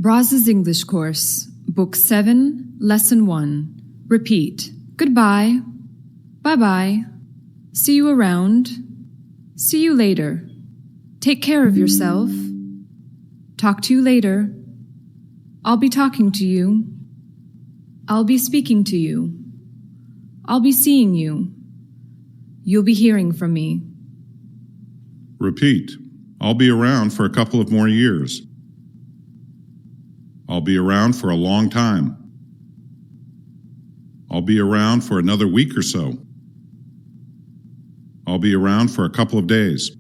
Braz's English Course, Book 7, Lesson 1. Repeat. Goodbye. Bye-bye. See you around. See you later. Take care of yourself. Talk to you later. I'll be talking to you. I'll be speaking to you. I'll be seeing you. You'll be hearing from me. Repeat. I'll be around for a couple of more years. I'll be around for a long time. I'll be around for another week or so. I'll be around for a couple of days.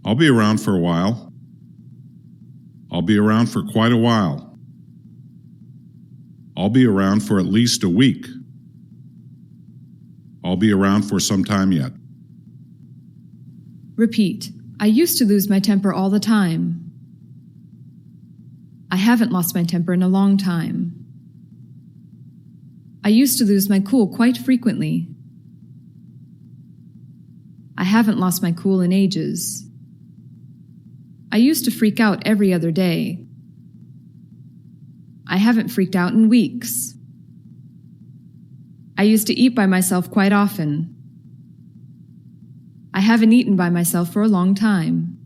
I'll be around for a while. I'll be around for quite a while. I'll be around for at least a week. I'll be around for some time yet. Repeat. I used to lose my temper all the time. I haven't lost my temper in a long time. I used to lose my cool quite frequently. I haven't lost my cool in ages. I used to freak out every other day. I haven't freaked out in weeks. I used to eat by myself quite often. I haven't eaten by myself for a long time.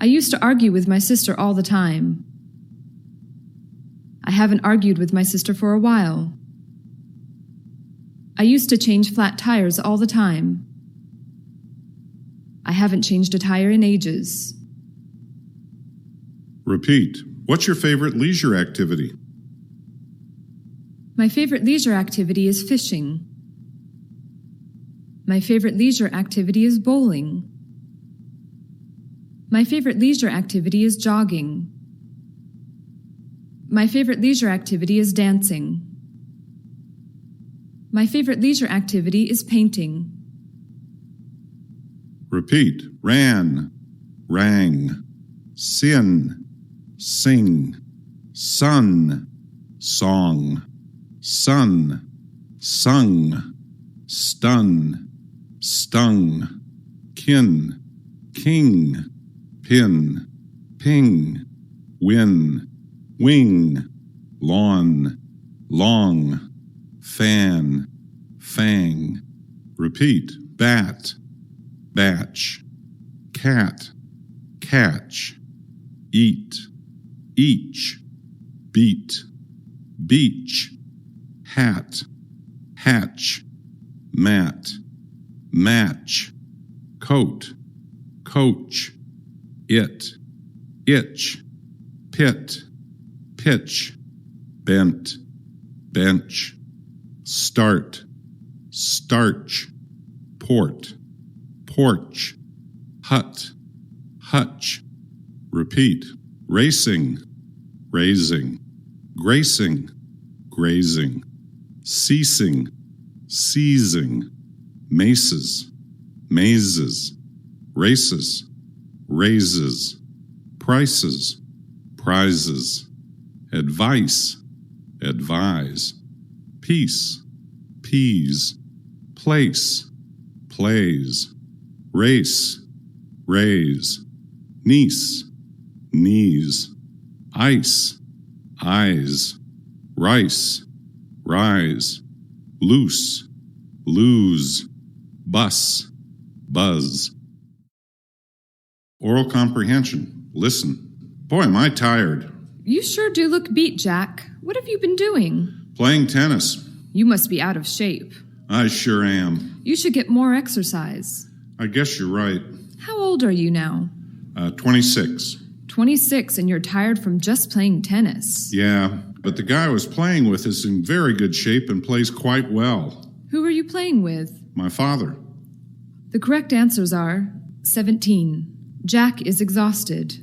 I used to argue with my sister all the time. I haven't argued with my sister for a while. I used to change flat tires all the time. I haven't changed a tire in ages. Repeat. What's your favorite leisure activity? My favorite leisure activity is fishing. My favorite leisure activity is bowling. My favorite leisure activity is jogging. My favorite leisure activity is dancing. My favorite leisure activity is painting. Repeat. Ran, rang, sin, sing, sun, song, sun, sung, stun, stung, kin, king, pin, ping, win, wing, lawn, long, fan, fang. Repeat. Bat, batch, cat, catch, eat, each, beat, beach, hat, hatch, mat, match, coat, coach, it, itch, pit, pitch, bent, bench, start, starch, port, porch, hut, hutch. Repeat. Racing, raising, gracing, grazing, ceasing, seizing, maces, mazes, races, raises, prices, prizes, advice, advise, peace, peas, place, plays, race, raise, niece, knees, ice, eyes, rice, rise, loose, lose, bus, buzz. Oral comprehension. Listen. Boy, am I tired. You sure do look beat, Jack. What have you been doing? Playing tennis. You must be out of shape. I sure am. You should get more exercise. I guess you're right. How old are you now? 26. 26, and you're tired from just playing tennis. Yeah, but the guy I was playing with is in very good shape and plays quite well. Who are you playing with? My father. The correct answers are 17. Jack is exhausted.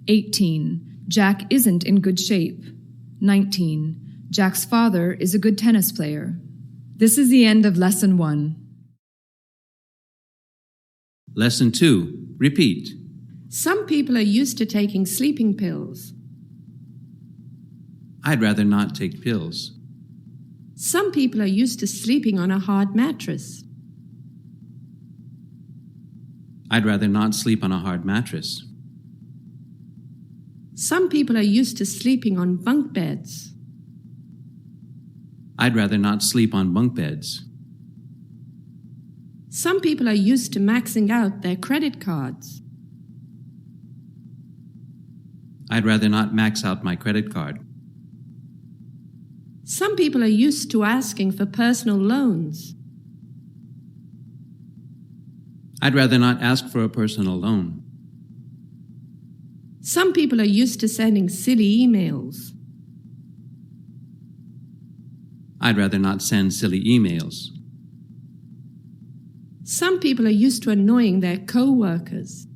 18. Jack isn't in good shape. 19. Jack's father is a good tennis player. This is the end of Lesson 1. Lesson 2. Repeat. Some people are used to taking sleeping pills. I'd rather not take pills. Some people are used to sleeping on a hard mattress. I'd rather not sleep on a hard mattress. Some people are used to sleeping on bunk beds. I'd rather not sleep on bunk beds. Some people are used to maxing out their credit cards. I'd rather not max out my credit card. Some people are used to asking for personal loans. I'd rather not ask for a personal loan. Some people are used to sending silly emails. I'd rather not send silly emails. Some people are used to annoying their co-workers.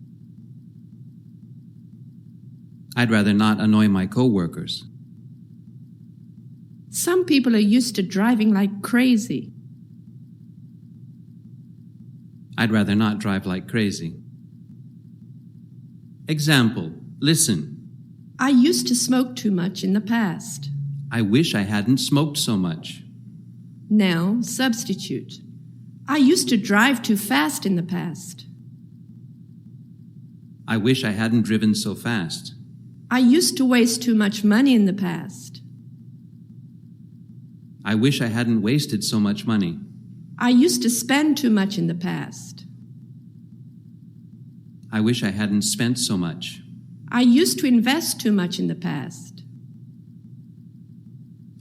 I'd rather not annoy my co-workers. Some people are used to driving like crazy. I'd rather not drive like crazy. Example, listen. I used to smoke too much in the past. I wish I hadn't smoked so much. Now, substitute. I used to drive too fast in the past. I wish I hadn't driven so fast. I used to waste too much money in the past. I wish I hadn't wasted so much money. I used to spend too much in the past. I wish I hadn't spent so much. I used to invest too much in the past.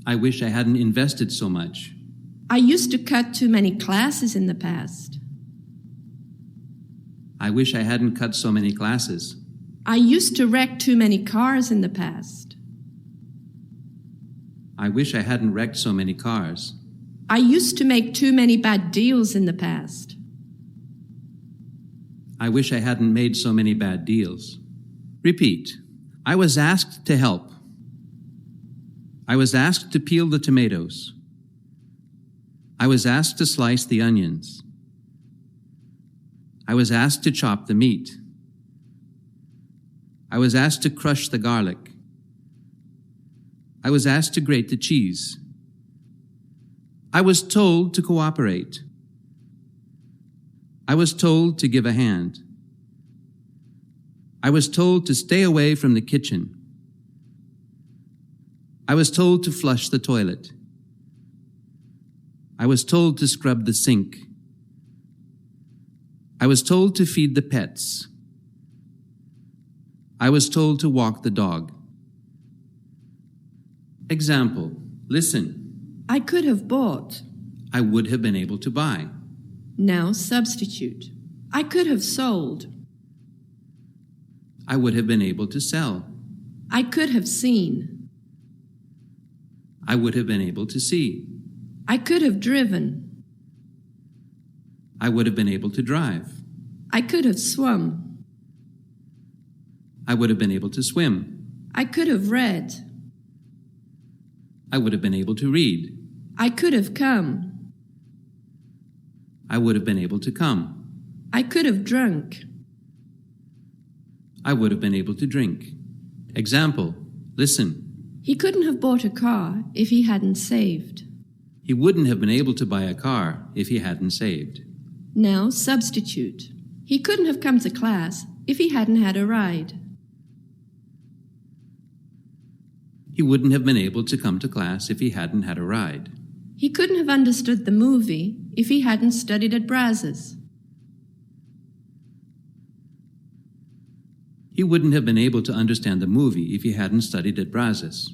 I wish I hadn't invested so much. I used to cut too many classes in the past. I wish I hadn't cut so many classes. I used to wreck too many cars in the past. I wish I hadn't wrecked so many cars. I used to make too many bad deals in the past. I wish I hadn't made so many bad deals. Repeat. I was asked to help. I was asked to peel the tomatoes. I was asked to slice the onions. I was asked to chop the meat. I was asked to crush the garlic. I was asked to grate the cheese. I was told to cooperate. I was told to give a hand. I was told to stay away from the kitchen. I was told to flush the toilet. I was told to scrub the sink. I was told to feed the pets. I was told to walk the dog. Example, listen. I could have bought. I would have been able to buy. Now substitute. I could have sold. I would have been able to sell. I could have seen. I would have been able to see. I could have driven. I would have been able to drive. I could have swum. I would have been able to swim. I could have read. I would have been able to read. I could have come. I would have been able to come. I could have drunk. I would have been able to drink. Example, listen. He couldn't have bought a car if he hadn't saved. He wouldn't have been able to buy a car if he hadn't saved. Now substitute. He couldn't have come to class if he hadn't had a ride. He wouldn't have been able to come to class if he hadn't had a ride. He couldn't have understood the movie if he hadn't studied at Brazos. He wouldn't have been able to understand the movie if he hadn't studied at Brazos.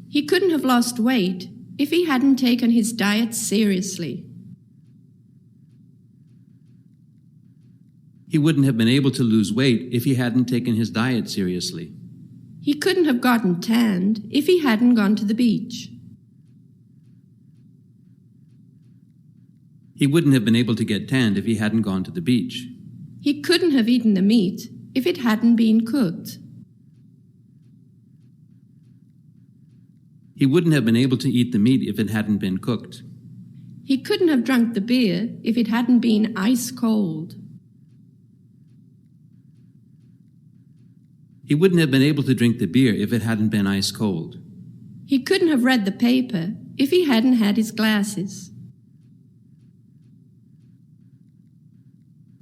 He couldn't have lost weight if he hadn't taken his diet seriously. He wouldn't have been able to lose weight if he hadn't taken his diet seriously. He couldn't have gotten tanned if he hadn't gone to the beach. He wouldn't have been able to get tanned if he hadn't gone to the beach. He couldn't have eaten the meat if it hadn't been cooked. He wouldn't have been able to eat the meat if it hadn't been cooked. He couldn't have drunk the beer if it hadn't been ice cold. He wouldn't have been able to drink the beer if it hadn't been ice cold. He couldn't have read the paper if he hadn't had his glasses.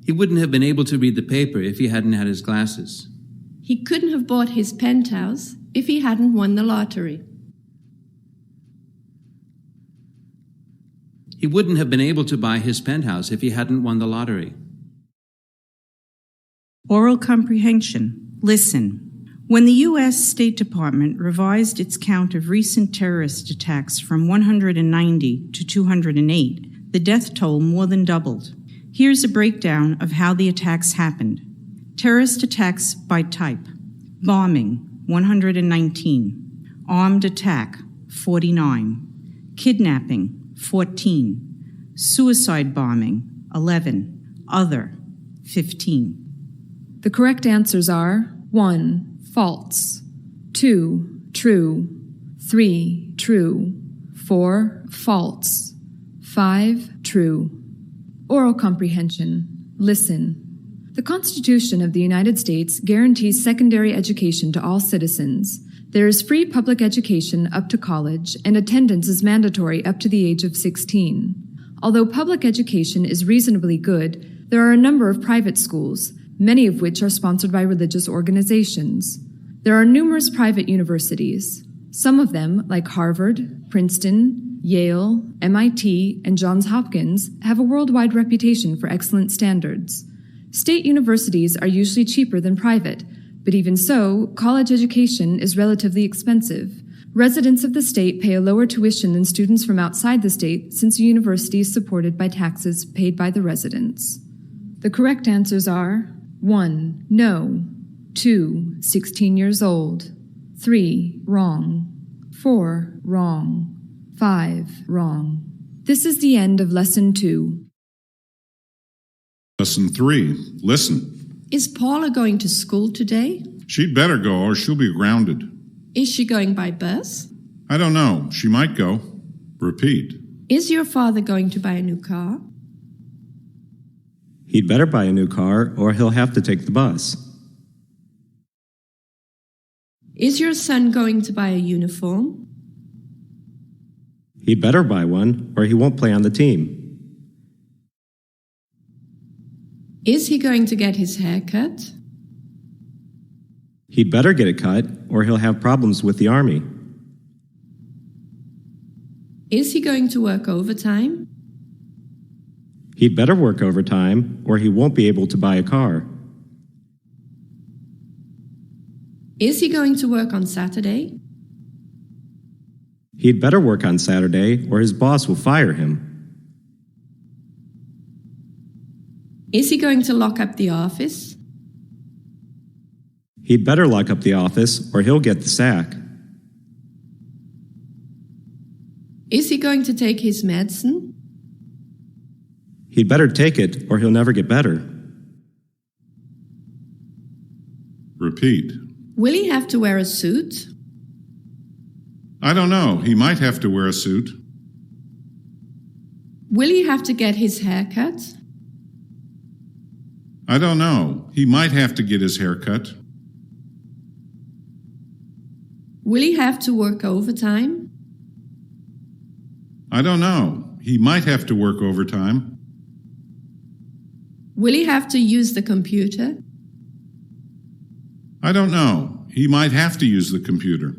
He wouldn't have been able to read the paper if he hadn't had his glasses. He couldn't have bought his penthouse if he hadn't won the lottery. He wouldn't have been able to buy his penthouse if he hadn't won the lottery. Oral comprehension. Listen. When the U.S. State Department revised its count of recent terrorist attacks from 190 to 208, the death toll more than doubled. Here's a breakdown of how the attacks happened. Terrorist attacks by type. Bombing, 119. Armed attack, 49. Kidnapping, 14. Suicide bombing, 11. Other, 15. The correct answers are 1. False. 2. True. 3. True. 4. False. 5. True. Oral comprehension. Listen. The Constitution of the United States guarantees secondary education to all citizens. There is free public education up to college, and attendance is mandatory up to the age of 16. Although public education is reasonably good, there are a number of private schools, many of which are sponsored by religious organizations. There are numerous private universities. Some of them, like Harvard, Princeton, Yale, MIT, and Johns Hopkins, have a worldwide reputation for excellent standards. State universities are usually cheaper than private, but even so, college education is relatively expensive. Residents of the state pay a lower tuition than students from outside the state since the university is supported by taxes paid by the residents. The correct answers are 1. No. 2. 16 years old. 3. Wrong. 4. Wrong. 5. Wrong. This is the end of Lesson 2. Lesson 3. Listen. Is Paula going to school today? She'd better go or she'll be grounded. Is she going by bus? I don't know. She might go. Repeat. Is your father going to buy a new car? He'd better buy a new car or he'll have to take the bus. Is your son going to buy a uniform? He'd better buy one or he won't play on the team. Is he going to get his hair cut? He'd better get it cut or he'll have problems with the army. Is he going to work overtime? He'd better work overtime or he won't be able to buy a car. Is he going to work on Saturday? He'd better work on Saturday or his boss will fire him. Is he going to lock up the office? He'd better lock up the office or he'll get the sack. Is he going to take his medicine? He'd better take it or he'll never get better. Repeat. Will he have to wear a suit? I don't know. He might have to wear a suit. Will he have to get his hair cut? I don't know. He might have to get his hair cut. Will he have to work overtime? I don't know. He might have to work overtime. Will he have to use the computer? I don't know. He might have to use the computer.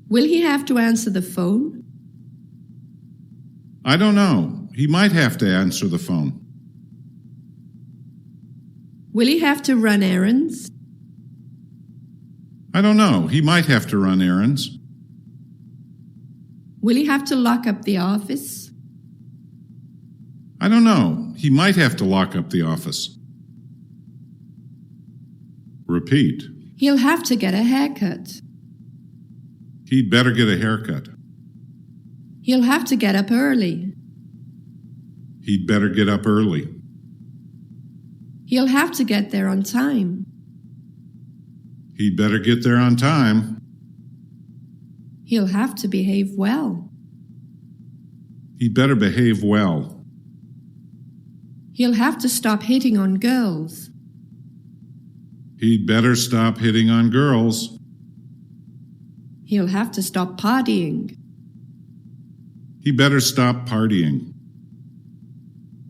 Will he have to answer the phone? I don't know. He might have to answer the phone. Will he have to run errands? I don't know. He might have to run errands. Will he have to lock up the office? I don't know. He might have to lock up the office. Repeat. He'll have to get a haircut. He'd better get a haircut. He'll have to get up early. He'd better get up early. He'll have to get there on time. He'd better get there on time. He'll have to behave well. He'd better behave well. He'll have to stop hitting on girls. He'd better stop hitting on girls. He'll have to stop partying. He better stop partying.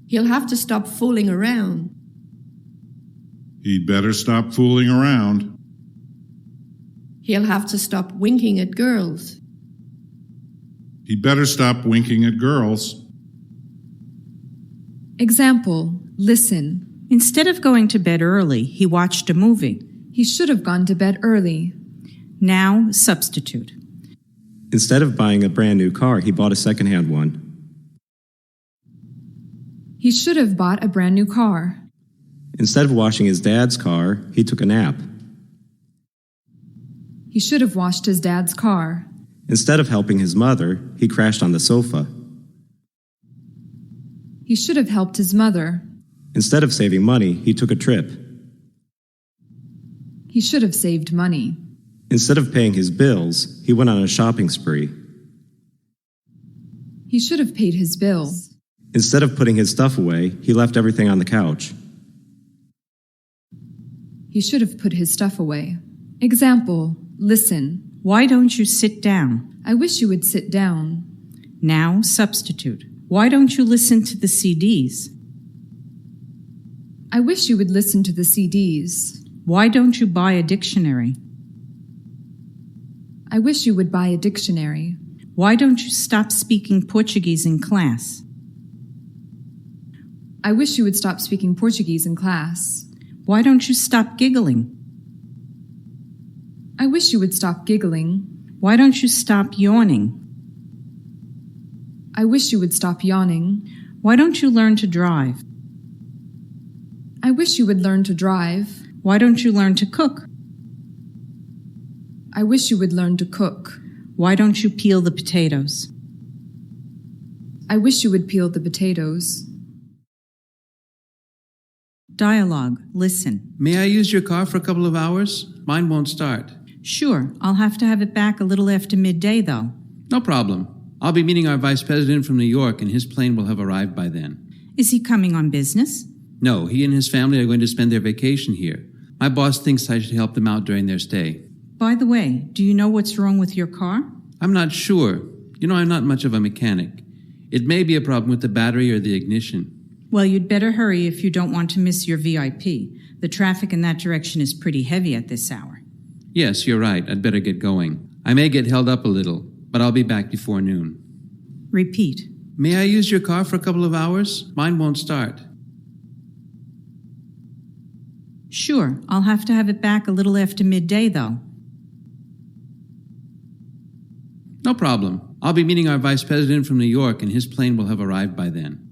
He'll have to stop fooling around. He'd better stop fooling around. He'll have to stop winking at girls. He'd better stop winking at girls. Example, listen. Instead of going to bed early, he watched a movie. He should have gone to bed early. Now, substitute. Instead of buying a brand new car, he bought a secondhand one. He should have bought a brand new car. Instead of washing his dad's car, he took a nap. He should have washed his dad's car. Instead of helping his mother, he crashed on the sofa. He should have helped his mother. Instead of saving money, he took a trip. He should have saved money. Instead of paying his bills, he went on a shopping spree. He should have paid his bill. Instead of putting his stuff away, he left everything on the couch. He should have put his stuff away. Example, listen. Why don't you sit down? I wish you would sit down. Now, substitute. Why don't you listen to the CDs? I wish you would listen to the CDs. Why don't you buy a dictionary? I wish you would buy a dictionary. Why don't you stop speaking Portuguese in class? I wish you would stop speaking Portuguese in class. Why don't you stop giggling? I wish you would stop giggling. Why don't you stop yawning? I wish you would stop yawning. Why don't you learn to drive? I wish you would learn to drive. Why don't you learn to cook? I wish you would learn to cook. Why don't you peel the potatoes? I wish you would peel the potatoes. Dialogue. Listen. May I use your car for a couple of hours? Mine won't start. Sure, I'll have to have it back a little after midday, though. No problem. I'll be meeting our vice president from New York, and his plane will have arrived by then. Is he coming on business? No, he and his family are going to spend their vacation here. My boss thinks I should help them out during their stay. By the way, do you know what's wrong with your car? I'm not sure. You know, I'm not much of a mechanic. It may be a problem with the battery or the ignition. Well, you'd better hurry if you don't want to miss your VIP. The traffic in that direction is pretty heavy at this hour. Yes, you're right. I'd better get going. I may get held up a little, but I'll be back before noon. Repeat. May I use your car for a couple of hours? Mine won't start. Sure, I'll have to have it back a little after midday, though. No problem. I'll be meeting our vice president from New York, and his plane will have arrived by then.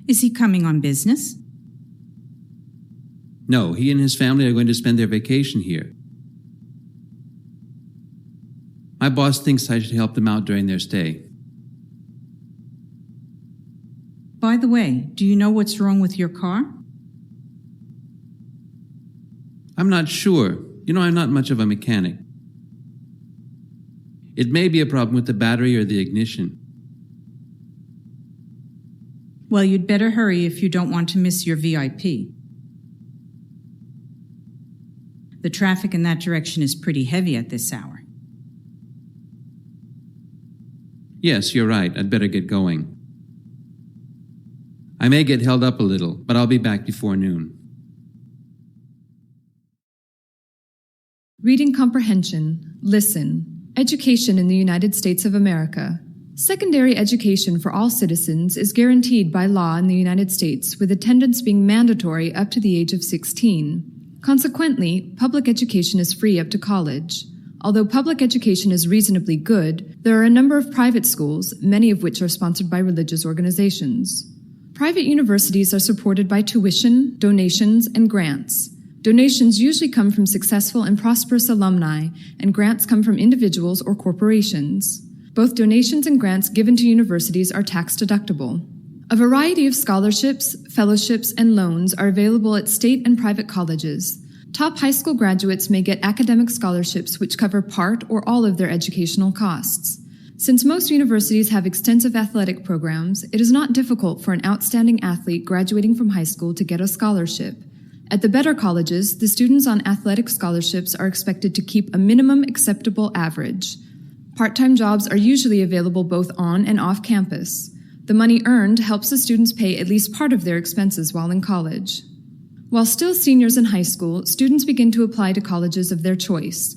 Is he coming on business? No, he and his family are going to spend their vacation here. My boss thinks I should help them out during their stay. By the way, do you know what's wrong with your car? I'm not sure. You know, I'm not much of a mechanic. It may be a problem with the battery or the ignition. Well, you'd better hurry if you don't want to miss your VIP. The traffic in that direction is pretty heavy at this hour. Yes, you're right. I'd better get going. I may get held up a little, but I'll be back before noon. Reading comprehension. Listen. Education in the United States of America. Secondary education for all citizens is guaranteed by law in the United States, with attendance being mandatory up to the age of 16. Consequently, public education is free up to college. Although public education is reasonably good, there are a number of private schools, many of which are sponsored by religious organizations. Private universities are supported by tuition, donations, and grants. Donations usually come from successful and prosperous alumni, and grants come from individuals or corporations. Both donations and grants given to universities are tax-deductible. A variety of scholarships, fellowships, and loans are available at state and private colleges. Top high school graduates may get academic scholarships which cover part or all of their educational costs. Since most universities have extensive athletic programs, it is not difficult for an outstanding athlete graduating from high school to get a scholarship. At the better colleges, the students on athletic scholarships are expected to keep a minimum acceptable average. Part-time jobs are usually available both on and off campus. The money earned helps the students pay at least part of their expenses while in college. While still seniors in high school, students begin to apply to colleges of their choice.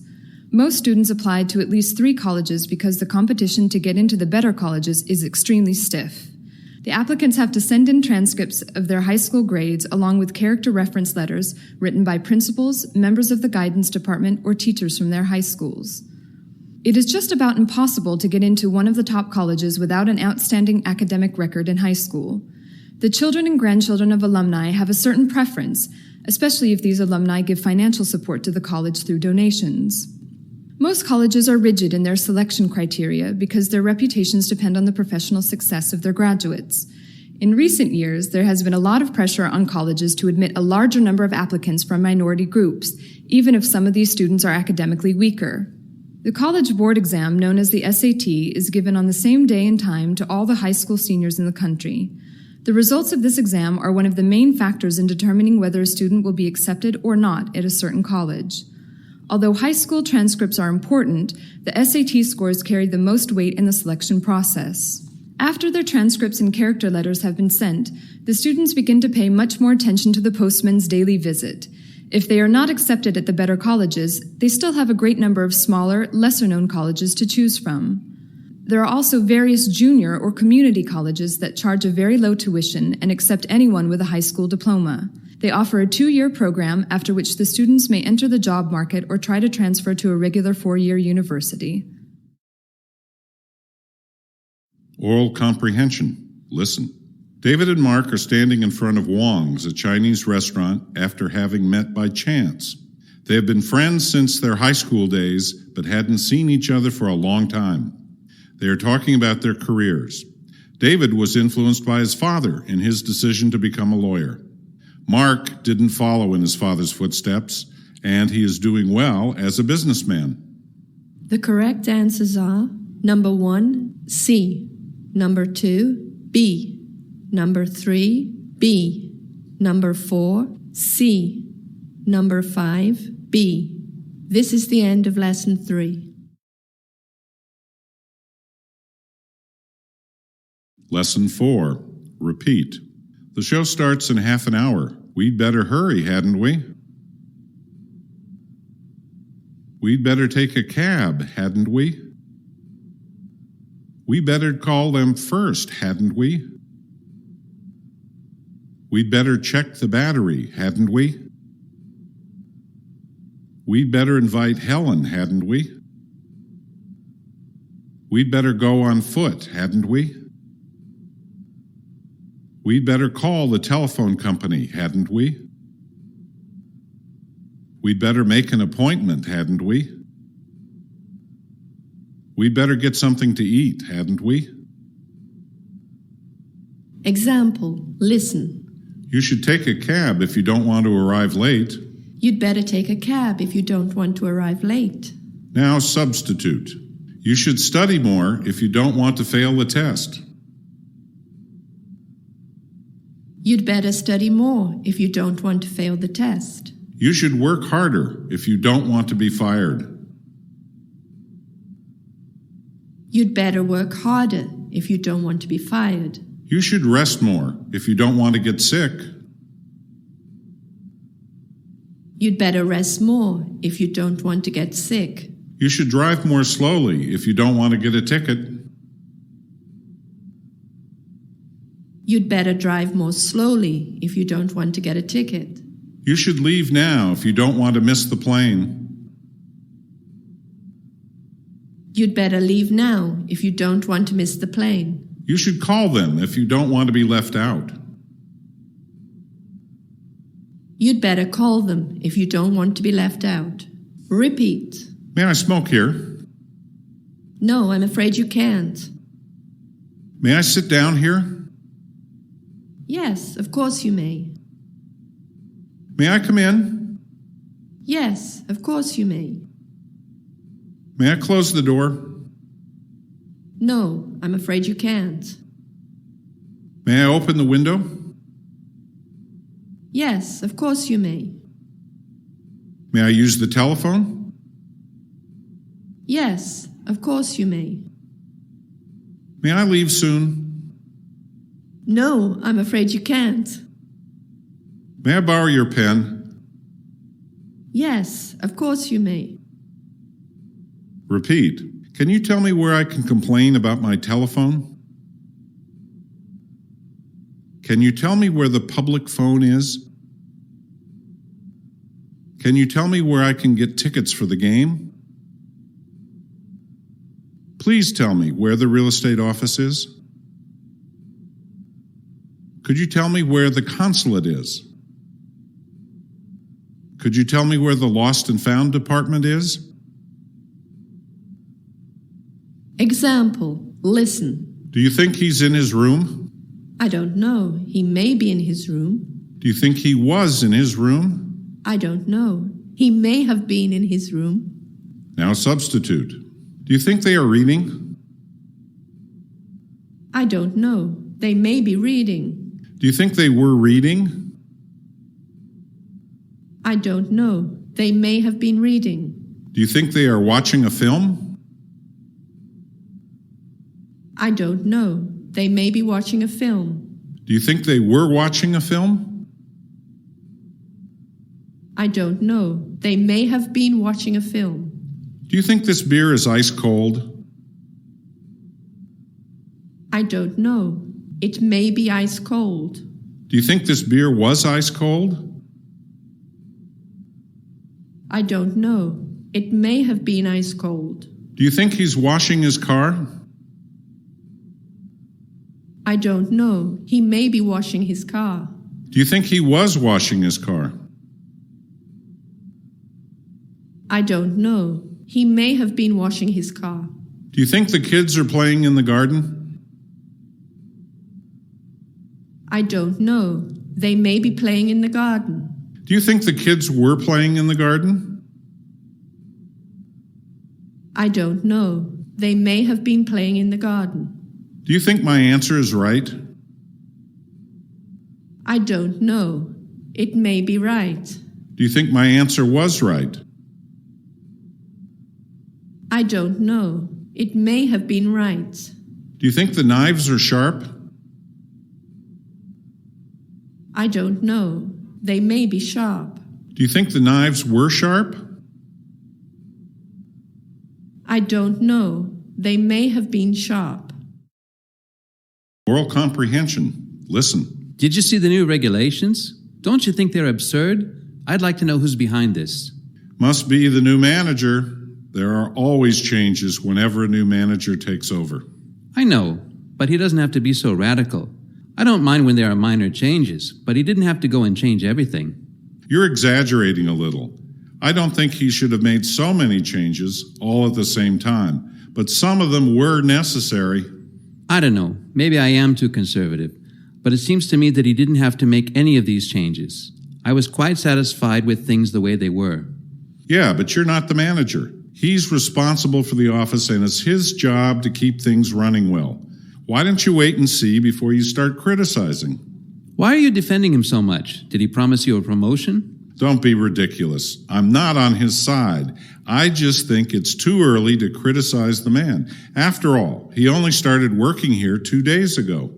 Most students applied to at least 3 colleges because the competition to get into the better colleges is extremely stiff. The applicants have to send in transcripts of their high school grades along with character reference letters written by principals, members of the guidance department, or teachers from their high schools. It is just about impossible to get into one of the top colleges without an outstanding academic record in high school. The children and grandchildren of alumni have a certain preference, especially if these alumni give financial support to the college through donations. Most colleges are rigid in their selection criteria because their reputations depend on the professional success of their graduates. In recent years, there has been a lot of pressure on colleges to admit a larger number of applicants from minority groups, even if some of these students are academically weaker. The college board exam, known as the SAT, is given on the same day and time to all the high school seniors in the country. The results of this exam are one of the main factors in determining whether a student will be accepted or not at a certain college. Although high school transcripts are important, the SAT scores carry the most weight in the selection process. After their transcripts and character letters have been sent, the students begin to pay much more attention to the postman's daily visit. If they are not accepted at the better colleges, they still have a great number of smaller, lesser-known colleges to choose from. There are also various junior or community colleges that charge a very low tuition and accept anyone with a high school diploma. They offer a 2-year program after which the students may enter the job market or try to transfer to a regular 4-year university. Oral comprehension. Listen. David and Mark are standing in front of Wong's, a Chinese restaurant, after having met by chance. They have been friends since their high school days, but hadn't seen each other for a long time. They are talking about their careers. David was influenced by his father in his decision to become a lawyer. Mark didn't follow in his father's footsteps, and he is doing well as a businessman. The correct answers are number 1, C, number 2, B, number 3, B, number 4, C, number 5, B. This is the end of lesson 3. Lesson 4. Repeat. The show starts in half an hour. We'd better hurry, hadn't we? We'd better take a cab, hadn't we? We better call them first, hadn't we? We'd better check the battery, hadn't we? We'd better invite Helen, hadn't we? We'd better go on foot, hadn't we? We'd better call the telephone company, hadn't we? We'd better make an appointment, hadn't we? We'd better get something to eat, hadn't we? Example, listen. You should take a cab if you don't want to arrive late. You'd better take a cab if you don't want to arrive late. Now substitute. You should study more if you don't want to fail the test. You'd better study more if you don't want to fail the test. You should work harder if you don't want to be fired. You'd better work harder if you don't want to be fired. You should rest more if you don't want to get sick. You'd better rest more if you don't want to get sick. You should drive more slowly if you don't want to get a ticket. You'd better drive more slowly if you don't want to get a ticket. You should leave now if you don't want to miss the plane. You'd better leave now if you don't want to miss the plane. You should call them if you don't want to be left out. You'd better call them if you don't want to be left out. Repeat. May I smoke here? No, I'm afraid you can't. May I sit down here? Yes, of course you may. May I come in? Yes, of course you may. May I close the door? No, I'm afraid you can't. May I open the window? Yes, of course you may. May I use the telephone? Yes, of course you may. May I leave soon? No, I'm afraid you can't. May I borrow your pen? Yes, of course you may. Repeat. Can you tell me where I can complain about my telephone? Can you tell me where the public phone is? Can you tell me where I can get tickets for the game? Please tell me where the real estate office is. Could you tell me where the consulate is? Could you tell me where the lost and found department is? Example, listen. Do you think he's in his room? I don't know. He may be in his room. Do you think he was in his room? I don't know. He may have been in his room. Now substitute. Do you think they are reading? I don't know. They may be reading. Do you think they were reading? I don't know. They may have been reading. Do you think they are watching a film? I don't know. They may be watching a film. Do you think they were watching a film? I don't know. They may have been watching a film. Do you think this beer is ice cold? I don't know. It may be ice cold. Do you think this beer was ice cold? I don't know. It may have been ice cold. Do you think he's washing his car? I don't know. He may be washing his car. Do you think he was washing his car? I don't know. He may have been washing his car. Do you think the kids are playing in the garden? I don't know. They may be playing in the garden. Do you think the kids were playing in the garden? I don't know. They may have been playing in the garden. Do you think my answer is right? I don't know. It may be right. Do you think my answer was right? I don't know. It may have been right. Do you think the knives are sharp? I don't know. They may be sharp. Do you think the knives were sharp? I don't know. They may have been sharp. Oral comprehension. Listen. Did you see the new regulations? Don't you think they're absurd? I'd like to know who's behind this. Must be the new manager. There are always changes whenever a new manager takes over. I know, but he doesn't have to be so radical. I don't mind when there are minor changes, but he didn't have to go and change everything. You're exaggerating a little. I don't think he should have made so many changes all at the same time, but some of them were necessary. I don't know, maybe I am too conservative, but it seems to me that he didn't have to make any of these changes. I was quite satisfied with things the way they were. Yeah, but you're not the manager. He's responsible for the office, and it's his job to keep things running well. Why don't you wait and see before you start criticizing? Why are you defending him so much? Did he promise you a promotion? Don't be ridiculous. I'm not on his side. I just think it's too early to criticize the man. After all, he only started working here 2 days ago.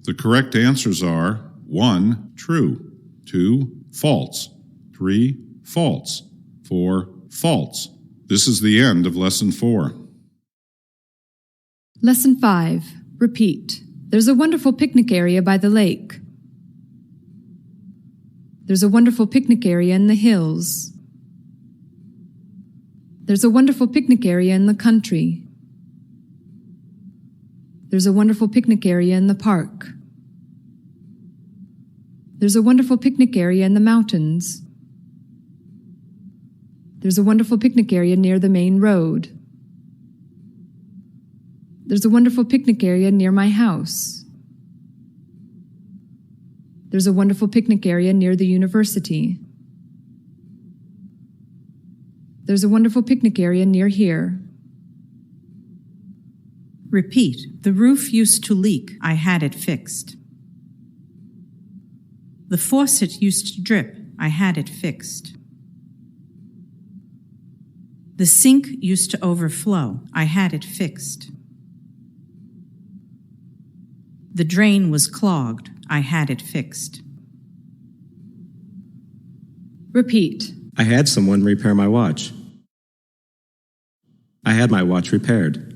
The correct answers are 1, true, 2, false, 3, false, 4, false. This is the end of Lesson 4. Lesson 5. Repeat. There's a wonderful picnic area by the lake. There's a wonderful picnic area in the hills. There's a wonderful picnic area in the country. There's a wonderful picnic area in the park. There's a wonderful picnic area in the mountains. There's a wonderful picnic area near the main road. There's a wonderful picnic area near my house. There's a wonderful picnic area near the university. There's a wonderful picnic area near here. Repeat. The roof used to leak. I had it fixed. The faucet used to drip. I had it fixed. The sink used to overflow. I had it fixed. The drain was clogged. I had it fixed. Repeat. I had someone repair my watch. I had my watch repaired.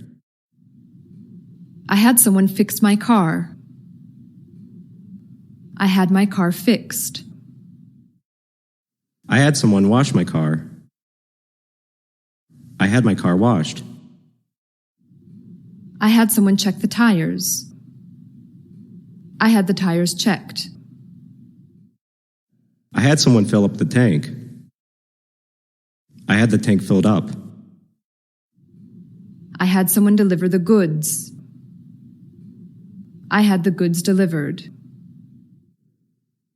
I had someone fix my car. I had my car fixed. I had someone wash my car. I had my car washed. I had someone check the tires. I had the tires checked. I had someone fill up the tank. I had the tank filled up. I had someone deliver the goods. I had the goods delivered.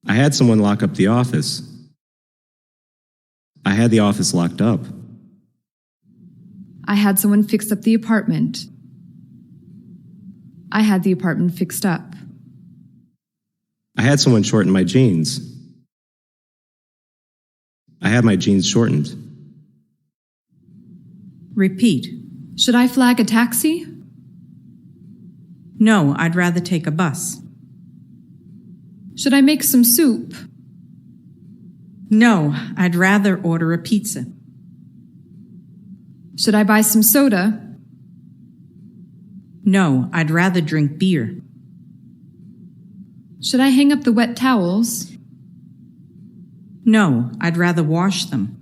I had someone lock up the office. I had the office locked up. I had someone fix up the apartment. I had the apartment fixed up. I had someone shorten my jeans. I had my jeans shortened. Repeat. Should I flag a taxi? No, I'd rather take a bus. Should I make some soup? No, I'd rather order a pizza. Should I buy some soda? No, I'd rather drink beer. Should I hang up the wet towels? No, I'd rather wash them.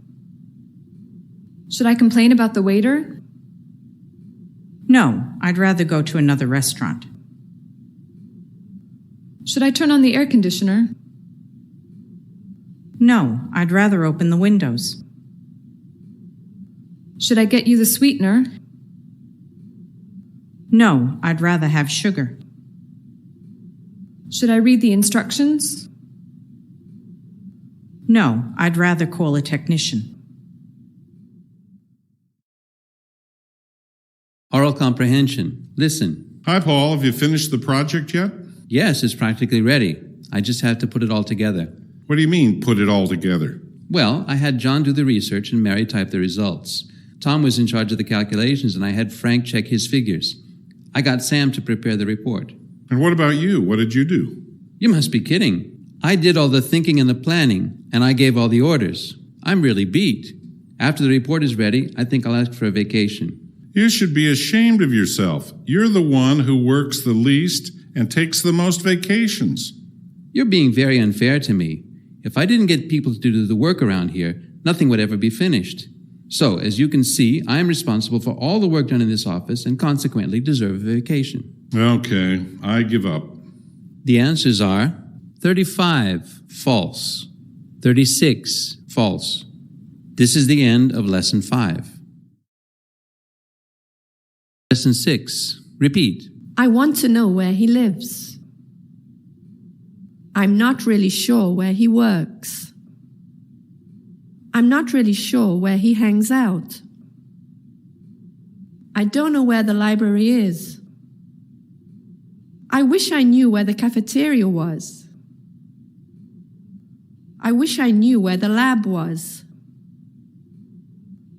Should I complain about the waiter? No, I'd rather go to another restaurant. Should I turn on the air conditioner? No, I'd rather open the windows. Should I get you the sweetener? No, I'd rather have sugar. Should I read the instructions? No, I'd rather call a technician. Oral comprehension. Listen. Hi, Paul. Have you finished the project yet? Yes, it's practically ready. I just have to put it all together. What do you mean, put it all together? Well, I had John do the research and Mary type the results. Tom was in charge of the calculations, and I had Frank check his figures. I got Sam to prepare the report. And what about you? What did you do? You must be kidding. I did all the thinking and the planning, and I gave all the orders. I'm really beat. After the report is ready, I think I'll ask for a vacation. You should be ashamed of yourself. You're the one who works the least and takes the most vacations. You're being very unfair to me. If I didn't get people to do the work around here, nothing would ever be finished. So, as you can see, I am responsible for all the work done in this office and consequently deserve a vacation. Okay, I give up. The answers are 35, false. 36, false. This is the end of Lesson 5. Lesson 6. Repeat. I want to know where he lives. I'm not really sure where he works. I'm not really sure where he hangs out. I don't know where the library is. I wish I knew where the cafeteria was. I wish I knew where the lab was.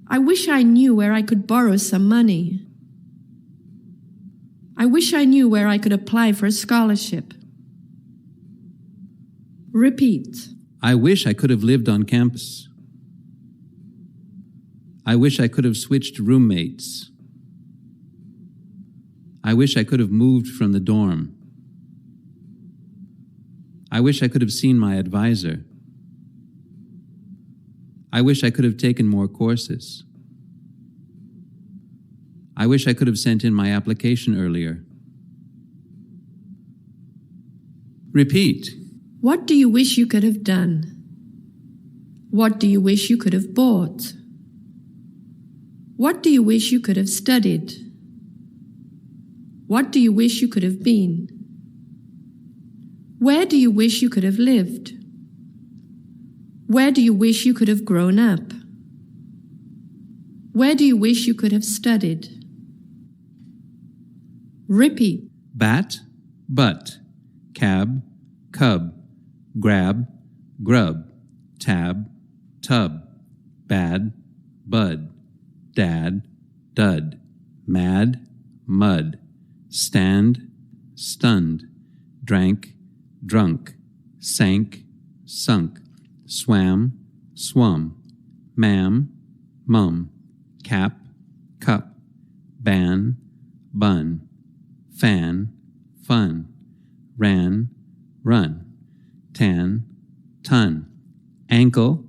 I wish I knew where I could borrow some money. I wish I knew where I could apply for a scholarship. Repeat. I wish I could have lived on campus. I wish I could have switched roommates. I wish I could have moved from the dorm. I wish I could have seen my advisor. I wish I could have taken more courses. I wish I could have sent in my application earlier. Repeat. What do you wish you could have done? What do you wish you could have bought? What do you wish you could have studied? What do you wish you could have been? Where do you wish you could have lived? Where do you wish you could have grown up? Where do you wish you could have studied? Repeat. Bat, butt, cab, cub, grab, grub, tab, tub, bad, bud, dad, dud, mad, mud, stand, stunned, drank, drunk, sank, sunk, swam, swum, ma'am, mum, cap, cup, ban, bun, fan, fun, ran, run, tan, ton, ankle,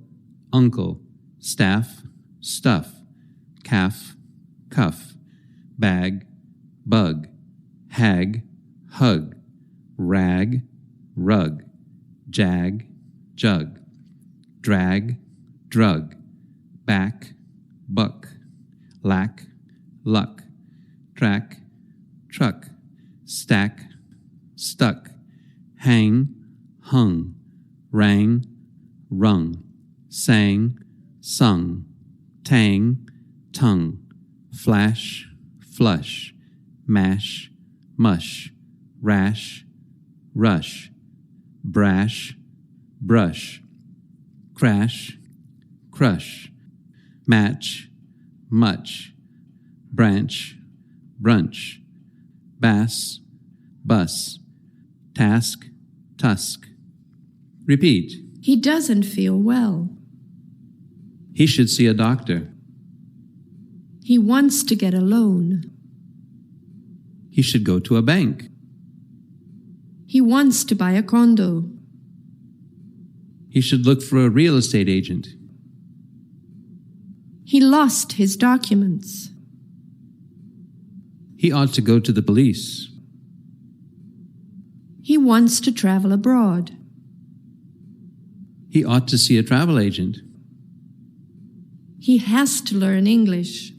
uncle, staff, stuff, calf, cuff, bag, bug, hag, hug, rag, rug, jag, jug, drag, drug, back, buck, lack, luck, track, truck, stack, stuck, hang, hung, rang, rung, sang, sung, tang, tongue, flash, flush, mash, mush, rash, rush, brash, brush, crash, crush, match, much, branch, brunch, bass, bus, task, tusk. Repeat. He doesn't feel well. He should see a doctor. He wants to get a loan. He should go to a bank. He wants to buy a condo. He should look for a real estate agent. He lost his documents. He ought to go to the police. He wants to travel abroad. He ought to see a travel agent. He has to learn English.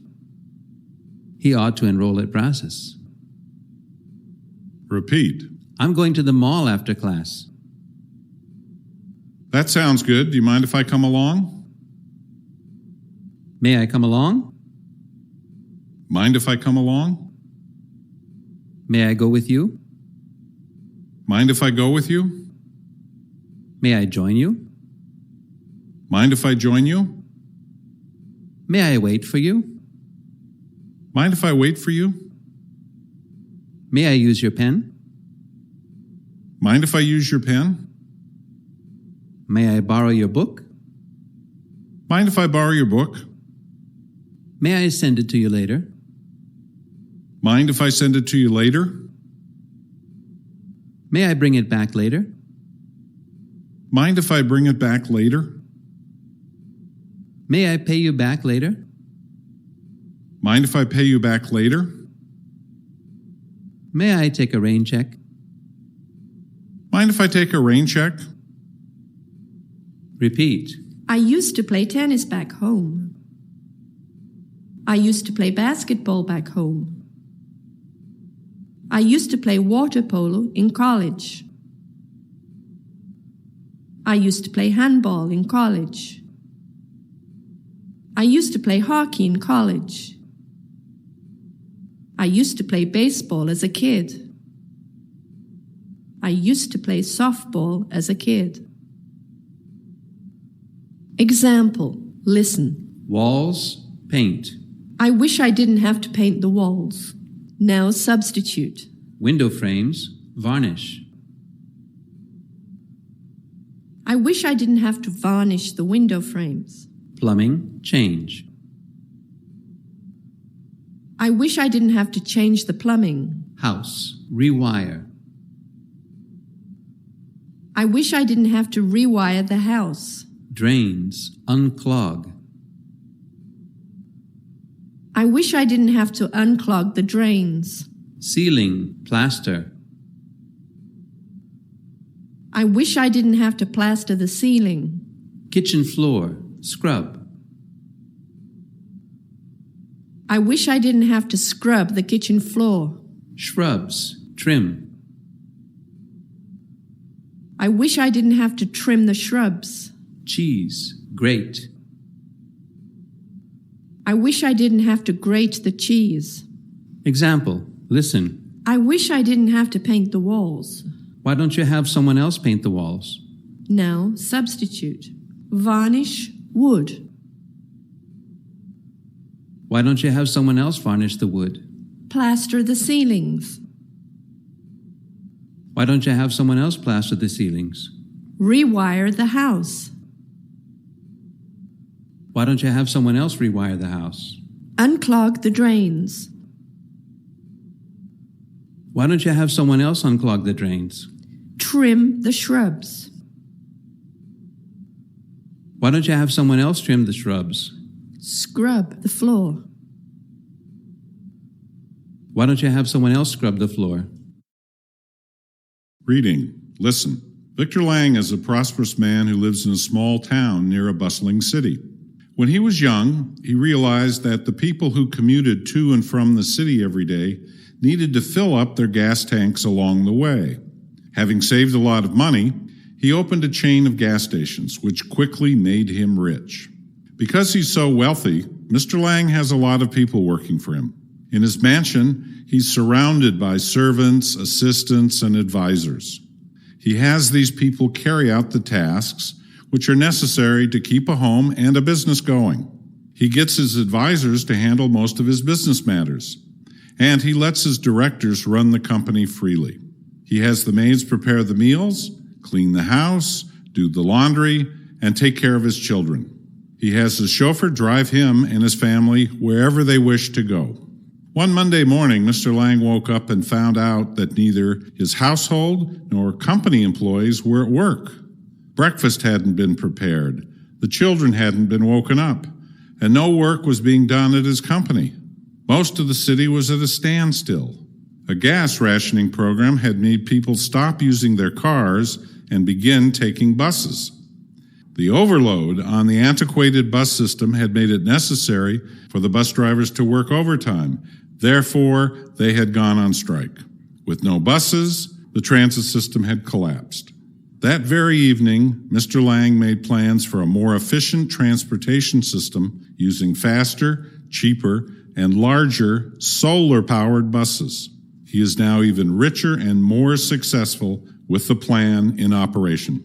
He ought to enroll at Brassus. Repeat. I'm going to the mall after class. That sounds good. Do you mind if I come along? May I come along? Mind if I come along? May I go with you? Mind if I go with you? May I join you? Mind if I join you? May I wait for you? Mind if I wait for you? May I use your pen? Mind if I use your pen? May I borrow your book? Mind if I borrow your book? May I send it to you later? Mind if I send it to you later? May I bring it back later? Mind if I bring it back later? May I pay you back later? Mind if I pay you back later? May I take a rain check? Mind if I take a rain check? Repeat. I used to play tennis back home. I used to play basketball back home. I used to play water polo in college. I used to play handball in college. I used to play hockey in college. I used to play baseball as a kid. I used to play softball as a kid. Example, listen. Walls, paint. I wish I didn't have to paint the walls. Now substitute. Window frames, varnish. I wish I didn't have to varnish the window frames. Plumbing, change. I wish I didn't have to change the plumbing. House, rewire. I wish I didn't have to rewire the house. Drains, unclog. I wish I didn't have to unclog the drains. Ceiling, plaster. I wish I didn't have to plaster the ceiling. Kitchen floor, scrub. I wish I didn't have to scrub the kitchen floor. Shrubs, trim. I wish I didn't have to trim the shrubs. Cheese, grate. I wish I didn't have to grate the cheese. Example, listen. I wish I didn't have to paint the walls. Why don't you have someone else paint the walls? Now substitute. Varnish wood. Why don't you have someone else varnish the wood? Plaster the ceilings. Why don't you have someone else plaster the ceilings? Rewire the house. Why don't you have someone else rewire the house? Unclog the drains. Why don't you have someone else unclog the drains? Trim the shrubs. Why don't you have someone else trim the shrubs? Scrub the floor. Why don't you have someone else scrub the floor? Reading. Listen. Victor Lang is a prosperous man who lives in a small town near a bustling city. When he was young, he realized that the people who commuted to and from the city every day needed to fill up their gas tanks along the way. Having saved a lot of money, he opened a chain of gas stations, which quickly made him rich. Because he's so wealthy, Mr. Lang has a lot of people working for him. In his mansion, he's surrounded by servants, assistants, and advisors. He has these people carry out the tasks which are necessary to keep a home and a business going. He gets his advisors to handle most of his business matters, and he lets his directors run the company freely. He has the maids prepare the meals, clean the house, do the laundry, and take care of his children. He has his chauffeur drive him and his family wherever they wish to go. One Monday morning, Mr. Lang woke up and found out that neither his household nor company employees were at work. Breakfast hadn't been prepared, the children hadn't been woken up, and no work was being done at his company. Most of the city was at a standstill. A gas rationing program had made people stop using their cars and begin taking buses. The overload on the antiquated bus system had made it necessary for the bus drivers to work overtime. Therefore, they had gone on strike. With no buses, the transit system had collapsed. That very evening, Mr. Lang made plans for a more efficient transportation system using faster, cheaper, and larger solar-powered buses. He is now even richer and more successful with the plan in operation.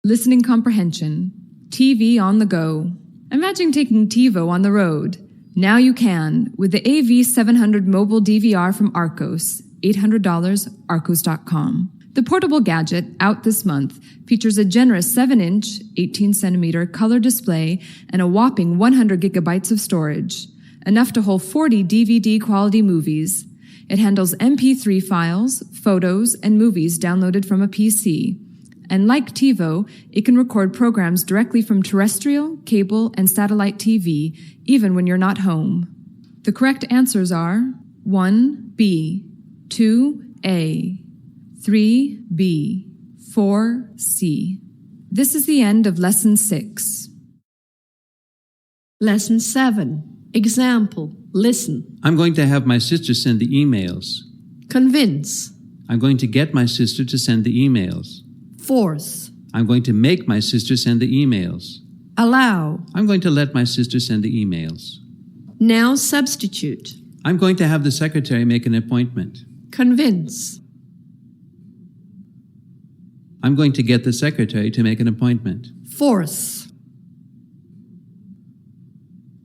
Listening comprehension. TV on the go. Imagine taking TiVo on the road. Now you can with the AV700 mobile DVR from Arcos, $800, arcos.com. The portable gadget, out this month, features a generous 7-inch, 18-centimeter color display and a whopping 100 gigabytes of storage, enough to hold 40 DVD-quality movies. It handles MP3 files, photos, and movies downloaded from a PC. And like TiVo, it can record programs directly from terrestrial, cable, and satellite TV, even when you're not home. The correct answers are 1B, 2A, 3B, 4C. This is the end of Lesson 6. Lesson 7. Example. Listen. I'm going to have my sister send the emails. Convince. I'm going to get my sister to send the emails. Force. I'm going to make my sister send the emails. Allow. I'm going to let my sister send the emails. Now substitute. I'm going to have the secretary make an appointment. Convince. I'm going to get the secretary to make an appointment. Force.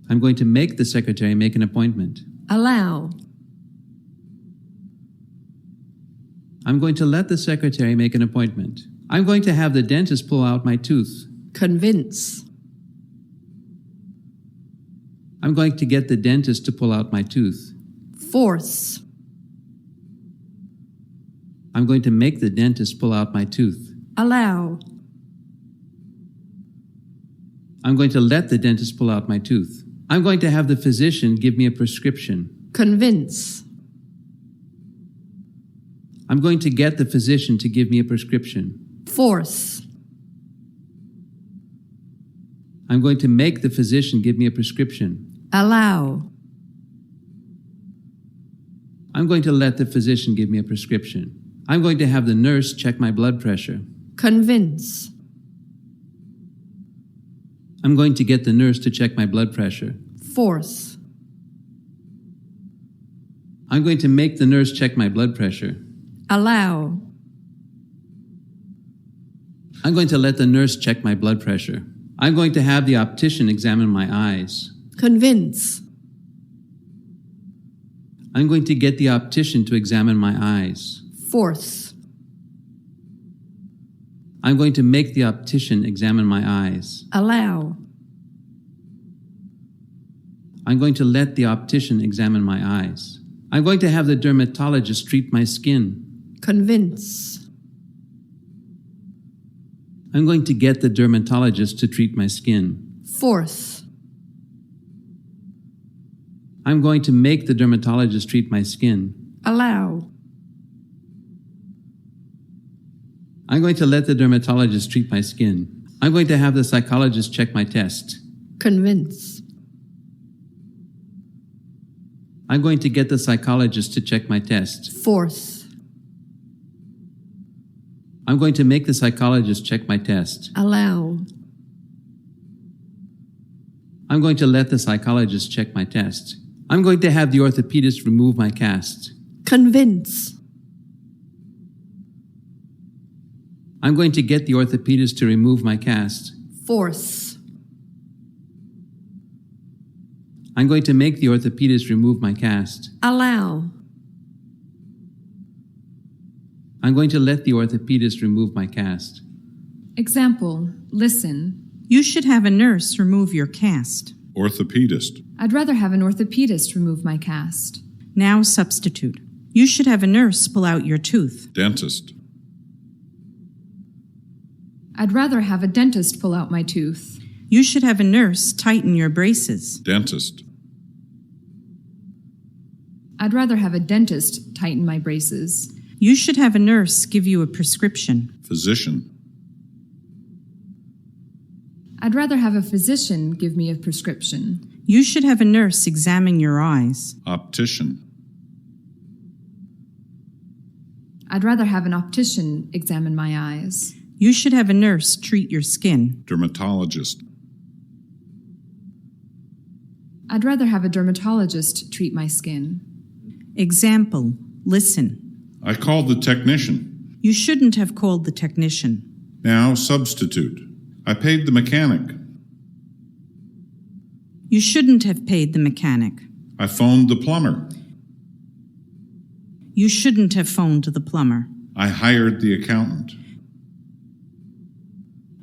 I'm going to make the secretary make an appointment. Allow. I'm going to let the secretary make an appointment. I'm going to have the dentist pull out my tooth. Convince. I'm going to get the dentist to pull out my tooth. Force. I'm going to make the dentist pull out my tooth. Allow. I'm going to let the dentist pull out my tooth. I'm going to have the physician give me a prescription. Convince. I'm going to get the physician to give me a prescription. Force. I'm going to make the physician give me a prescription. Allow. I'm going to let the physician give me a prescription. I'm going to have the nurse check my blood pressure. Convince. I'm going to get the nurse to check my blood pressure. Force. I'm going to make the nurse check my blood pressure. Allow. I'm going to let the nurse check my blood pressure. I'm going to have the optician examine my eyes. Convince. I'm going to get the optician to examine my eyes. Fourth. I'm going to make the optician examine my eyes. Allow. I'm going to let the optician examine my eyes. I'm going to have the dermatologist treat my skin. Convince. I'm going to get the dermatologist to treat my skin. Fourth. I'm going to make the dermatologist treat my skin. Allow. I'm going to let the dermatologist treat my skin. I'm going to have the psychologist check my test. Convince. I'm going to get the psychologist to check my test. Fourth. I'm going to make the psychologist check my test. Allow. I'm going to let the psychologist check my test. I'm going to have the orthopedist remove my cast. Convince. I'm going to get the orthopedist to remove my cast. Fourth. I'm going to make the orthopedist remove my cast. Allow. I'm going to let the orthopedist remove my cast. Example, listen. You should have a nurse remove your cast. Orthopedist. I'd rather have an orthopedist remove my cast. Now substitute. You should have a nurse pull out your tooth. Dentist. I'd rather have a dentist pull out my tooth. You should have a nurse tighten your braces. Dentist. I'd rather have a dentist tighten my braces. You should have a nurse give you a prescription. Physician. I'd rather have a physician give me a prescription. You should have a nurse examine your eyes. Optician. I'd rather have an optician examine my eyes. You should have a nurse treat your skin. Dermatologist. I'd rather have a dermatologist treat my skin. Example, listen. I called the technician. You shouldn't have called the technician. Now substitute. I paid the mechanic. You shouldn't have paid the mechanic. I phoned the plumber. You shouldn't have phoned the plumber. I hired the accountant.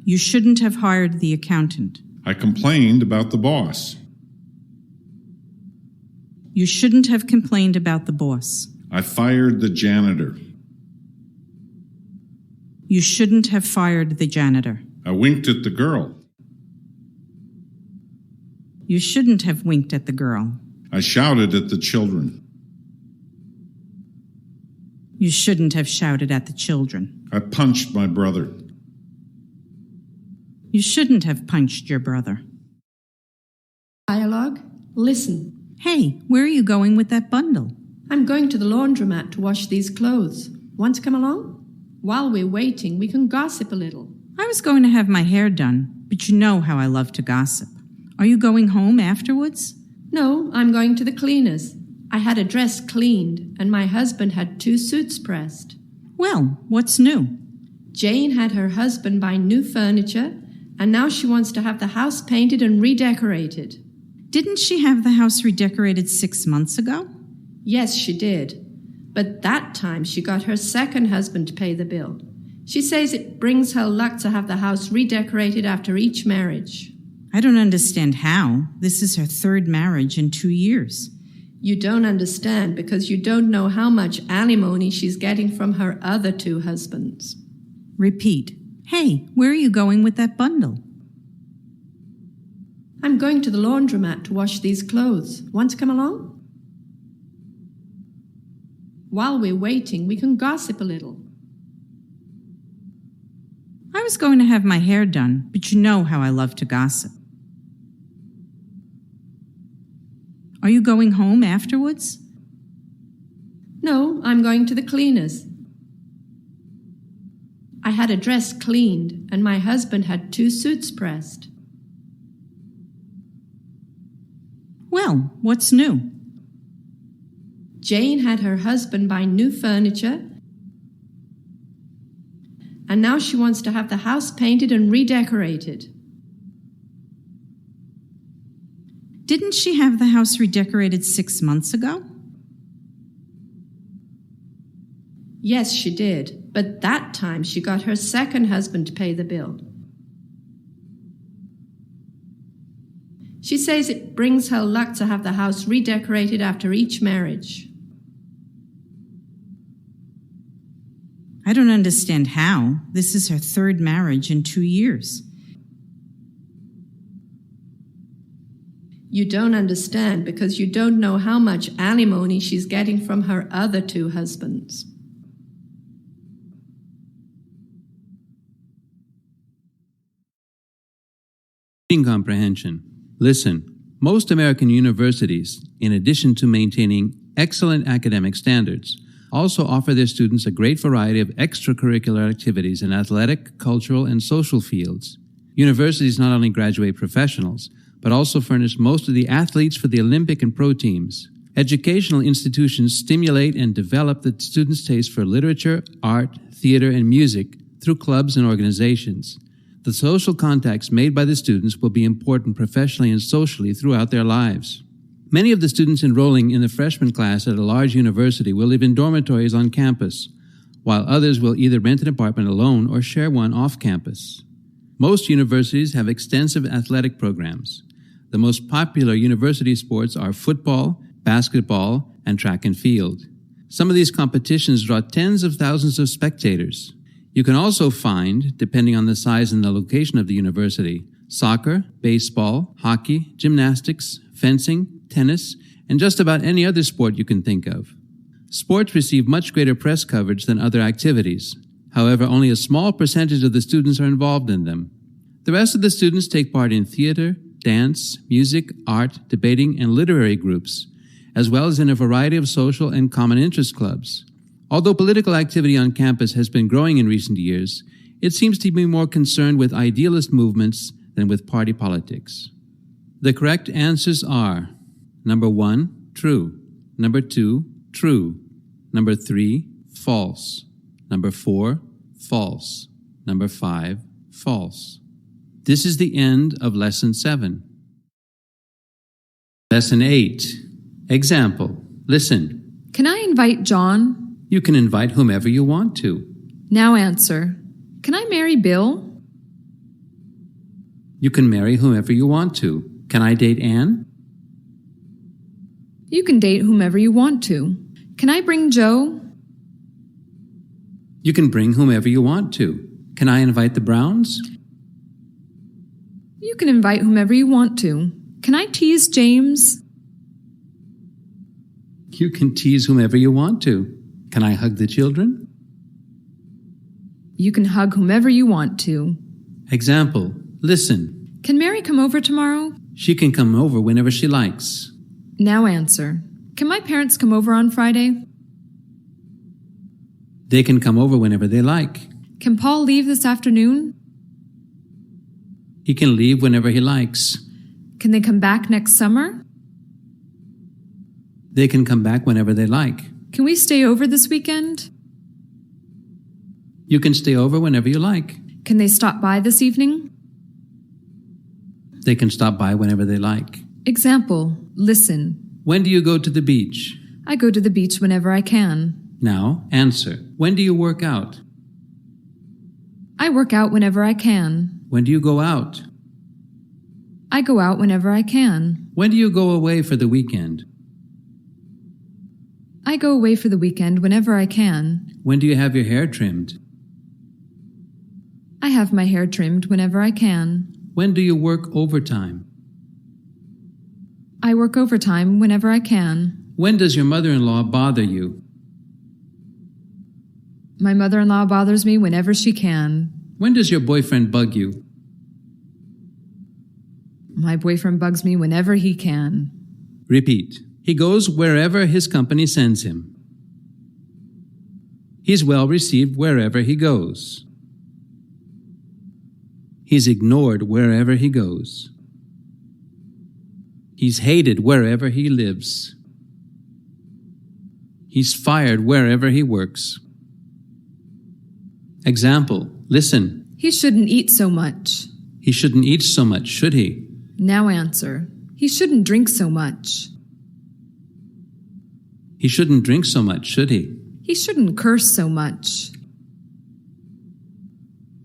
You shouldn't have hired the accountant. I complained about the boss. You shouldn't have complained about the boss. I fired the janitor. You shouldn't have fired the janitor. I winked at the girl. You shouldn't have winked at the girl. I shouted at the children. You shouldn't have shouted at the children. I punched my brother. You shouldn't have punched your brother. Dialogue. Listen. Hey, where are you going with that bundle? I'm going to the laundromat to wash these clothes. Want to come along? While we're waiting, we can gossip a little. I was going to have my hair done, but you know how I love to gossip. Are you going home afterwards? No, I'm going to the cleaners. I had a dress cleaned, and my husband had 2 suits pressed. Well, what's new? Jane had her husband buy new furniture, and now she wants to have the house painted and redecorated. Didn't she have the house redecorated 6 months ago? Yes, she did. But that time she got her second husband to pay the bill. She says it brings her luck to have the house redecorated after each marriage. I don't understand how. This is her 3rd marriage in 2 years. You don't understand because you don't know how much alimony she's getting from her other 2 husbands. Repeat. Hey, where are you going with that bundle? I'm going to the laundromat to wash these clothes. Want to come along? While we're waiting, we can gossip a little. I was going to have my hair done, but you know how I love to gossip. Are you going home afterwards? No, I'm going to the cleaners. I had a dress cleaned, and my husband had 2 suits pressed. Well, what's new? Jane had her husband buy new furniture, and now she wants to have the house painted and redecorated. Didn't she have the house redecorated 6 months ago? Yes, she did, but that time she got her second husband to pay the bill. She says it brings her luck to have the house redecorated after each marriage. I don't understand how. This is her third marriage in 2 years. You don't understand because you don't know how much alimony she's getting from her other 2 husbands. Reading comprehension. Listen. Most American universities, in addition to maintaining excellent academic standards, also offer their students a great variety of extracurricular activities in athletic, cultural, and social fields. Universities not only graduate professionals, but also furnish most of the athletes for the Olympic and pro teams. Educational institutions stimulate and develop the students' taste for literature, art, theater, and music through clubs and organizations. The social contacts made by the students will be important professionally and socially throughout their lives. Many of the students enrolling in the freshman class at a large university will live in dormitories on campus, while others will either rent an apartment alone or share one off campus. Most universities have extensive athletic programs. The most popular university sports are football, basketball, and track and field. Some of these competitions draw tens of thousands of spectators. You can also find, depending on the size and the location of the university, soccer, baseball, hockey, gymnastics, fencing, tennis, and just about any other sport you can think of. Sports receive much greater press coverage than other activities. However, only a small percentage of the students are involved in them. The rest of the students take part in theater, dance, music, art, debating, and literary groups, as well as in a variety of social and common interest clubs. Although political activity on campus has been growing in recent years, it seems to be more concerned with idealist movements than with party politics. The correct answers are: number 1, true; number 2, true; number 3, false; number 4, false; number 5, false. This is the end of Lesson 7. Lesson 8. Example. Listen. Can I invite John? You can invite whomever you want to. Now answer. Can I marry Bill? You can marry whomever you want to. Can I date Anne? You can date whomever you want to. Can I bring Joe? You can bring whomever you want to. Can I invite the Browns? You can invite whomever you want to. Can I tease James? You can tease whomever you want to. Can I hug the children? You can hug whomever you want to. Example. Listen. Can Mary come over tomorrow? She can come over whenever she likes. Now answer. Can my parents come over on Friday? They can come over whenever they like. Can Paul leave this afternoon? He can leave whenever he likes. Can they come back next summer? They can come back whenever they like. Can we stay over this weekend? You can stay over whenever you like. Can they stop by this evening? They can stop by whenever they like. Example. Listen. When do you go to the beach? I go to the beach whenever I can. Now, answer. When do you work out? I work out whenever I can. When do you go out? I go out whenever I can. When do you go away for the weekend? I go away for the weekend whenever I can. When do you have your hair trimmed? I have my hair trimmed whenever I can. When do you work overtime? I work overtime whenever I can. When does your mother-in-law bother you? My mother-in-law bothers me whenever she can. When does your boyfriend bug you? My boyfriend bugs me whenever he can. Repeat. He goes wherever his company sends him. He's well received wherever he goes. He's ignored wherever he goes. He's hated wherever he lives. He's fired wherever he works. Example. Listen. He shouldn't eat so much. He shouldn't eat so much, should he? Now answer. He shouldn't drink so much. He shouldn't drink so much, should he? He shouldn't curse so much.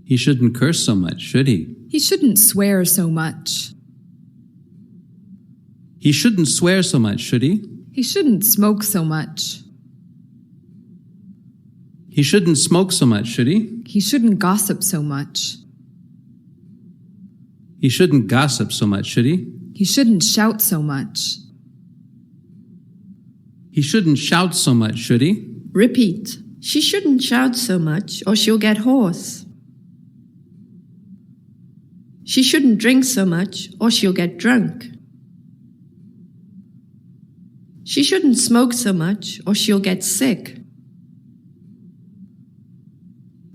He shouldn't curse so much, should he? He shouldn't swear so much. He shouldn't swear so much, should he? He shouldn't smoke so much. He shouldn't smoke so much, should he? He shouldn't gossip so much. He shouldn't gossip so much, should he? He shouldn't shout so much. He shouldn't shout so much, should he? Repeat. She shouldn't shout so much or she'll get hoarse. She shouldn't drink so much or she'll get drunk. She shouldn't smoke so much or she'll get sick.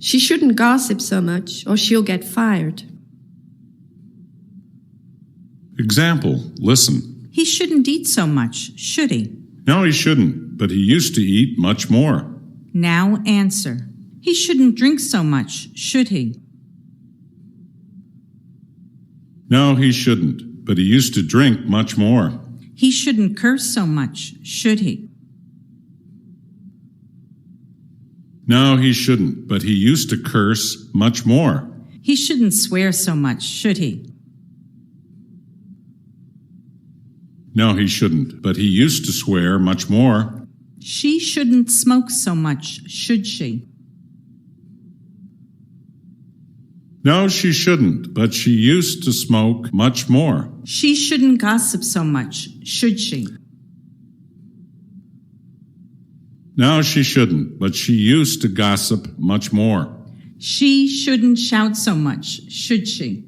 She shouldn't gossip so much or she'll get fired. Example, listen. He shouldn't eat so much, should he? No, he shouldn't, but he used to eat much more. Now answer. He shouldn't drink so much, should he? No, he shouldn't, but he used to drink much more. He shouldn't curse so much, should he? No, he shouldn't, but he used to curse much more. He shouldn't swear so much, should he? No, he shouldn't, but he used to swear much more. She shouldn't smoke so much, should she? No, she shouldn't, but she used to smoke much more. She shouldn't gossip so much, should she? No, she shouldn't, but she used to gossip much more. She shouldn't shout so much, should she?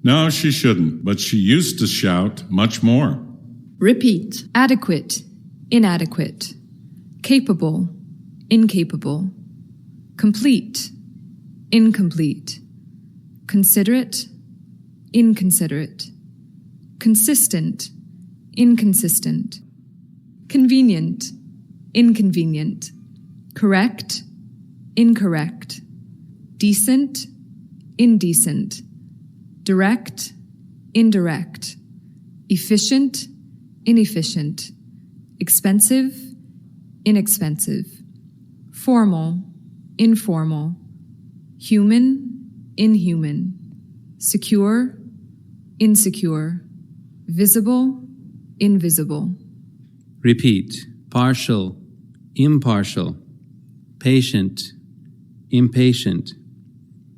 No, she shouldn't, but she used to shout much more. Repeat. Adequate, inadequate. Capable, incapable. Complete, incomplete. Considerate, inconsiderate. Consistent, inconsistent. Convenient, inconvenient. Correct, incorrect. Decent, indecent. Direct, indirect. Efficient, inefficient. Expensive, inexpensive. Formal, informal. Human, inhuman. Secure, insecure. Visible, invisible. Repeat. Partial, impartial. Patient, impatient.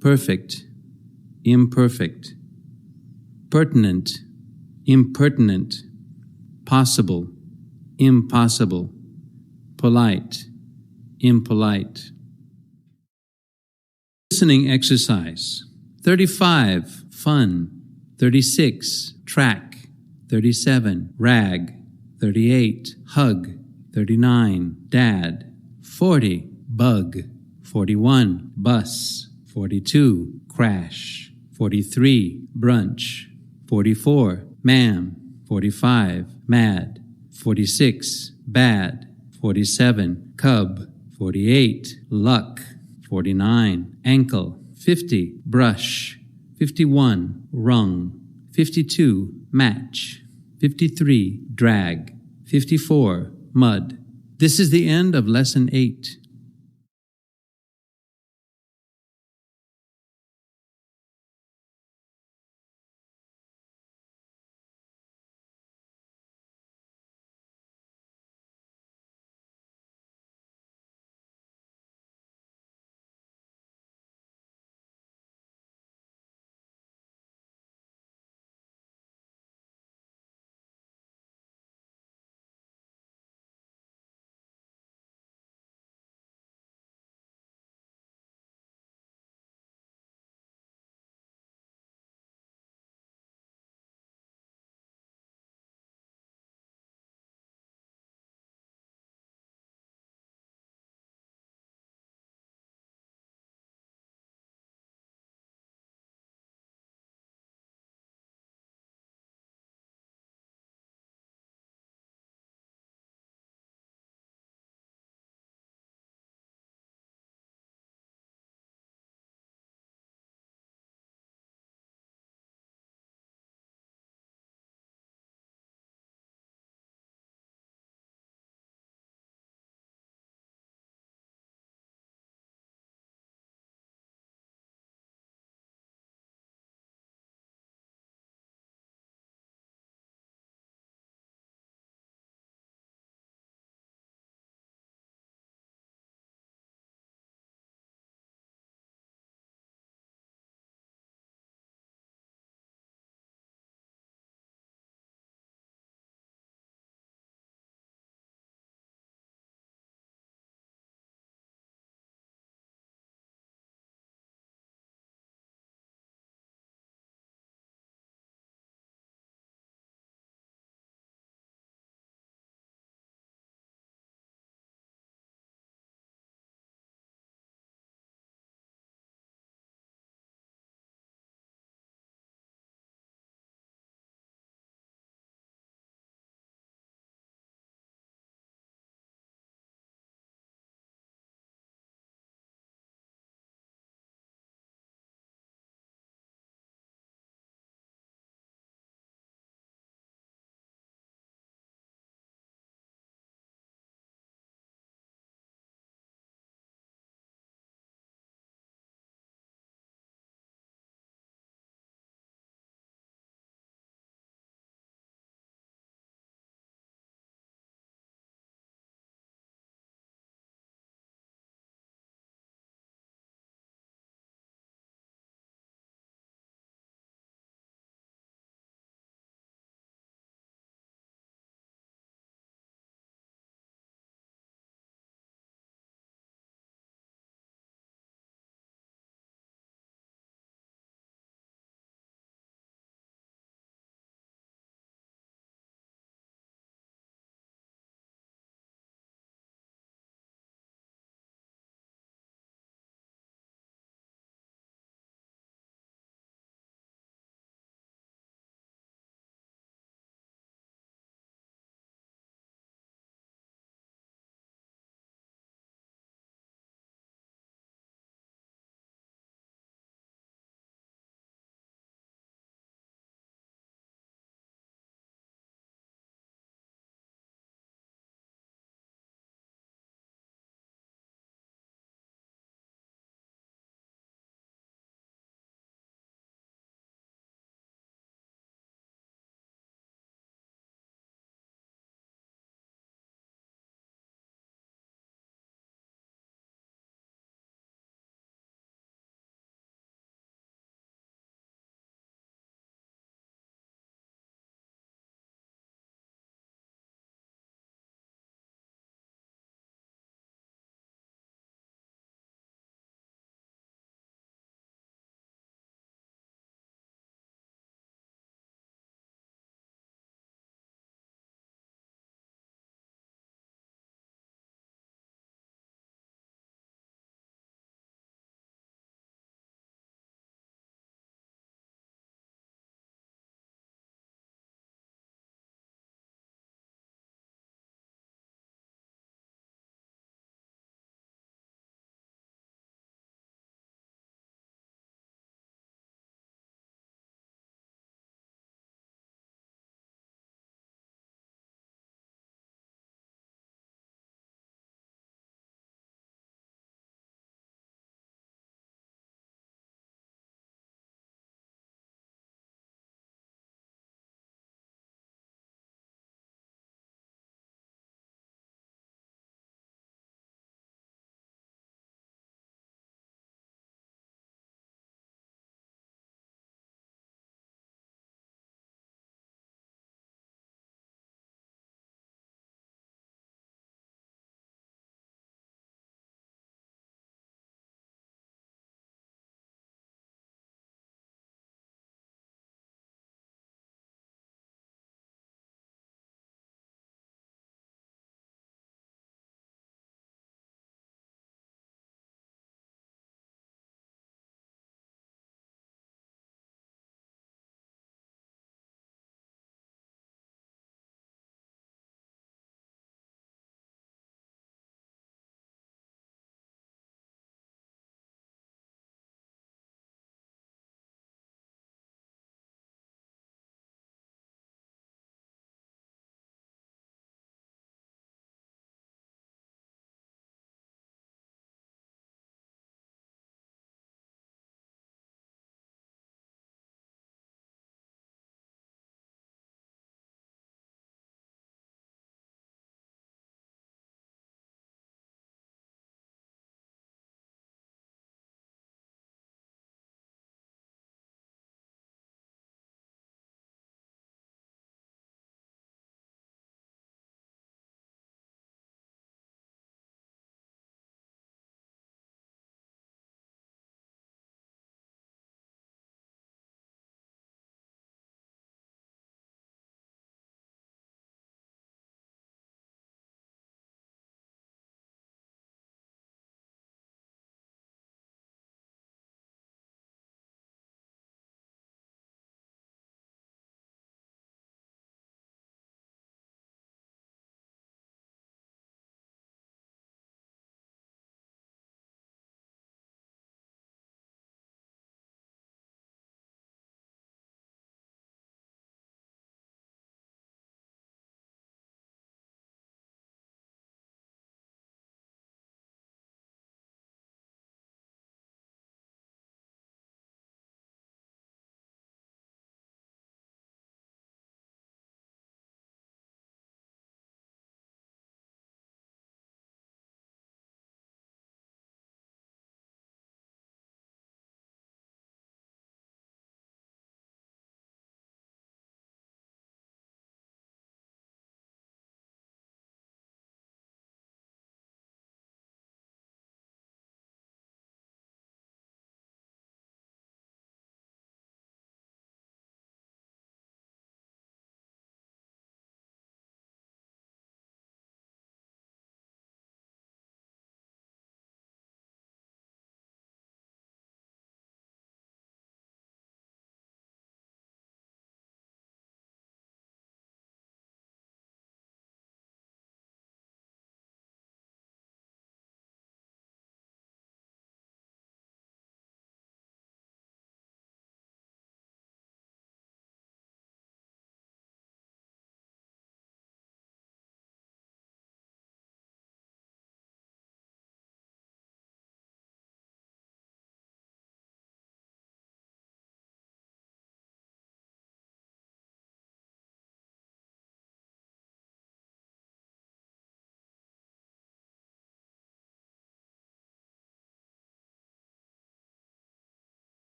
Perfect, imperfect. Pertinent, impertinent. Possible, impossible. Polite, impolite. Listening exercise. 35, fun. 36, track. 37, rag. 38, hug. 39, dad. 40, bug. 41, bus. 42, crash. 43, brunch. 44, ma'am. 45, mad. 46, bad. 47, cub. 48, luck. 49, ankle. 50, brush. 51, rung. 52, match. 53, drag. 54, mud. This is the end of Lesson 8.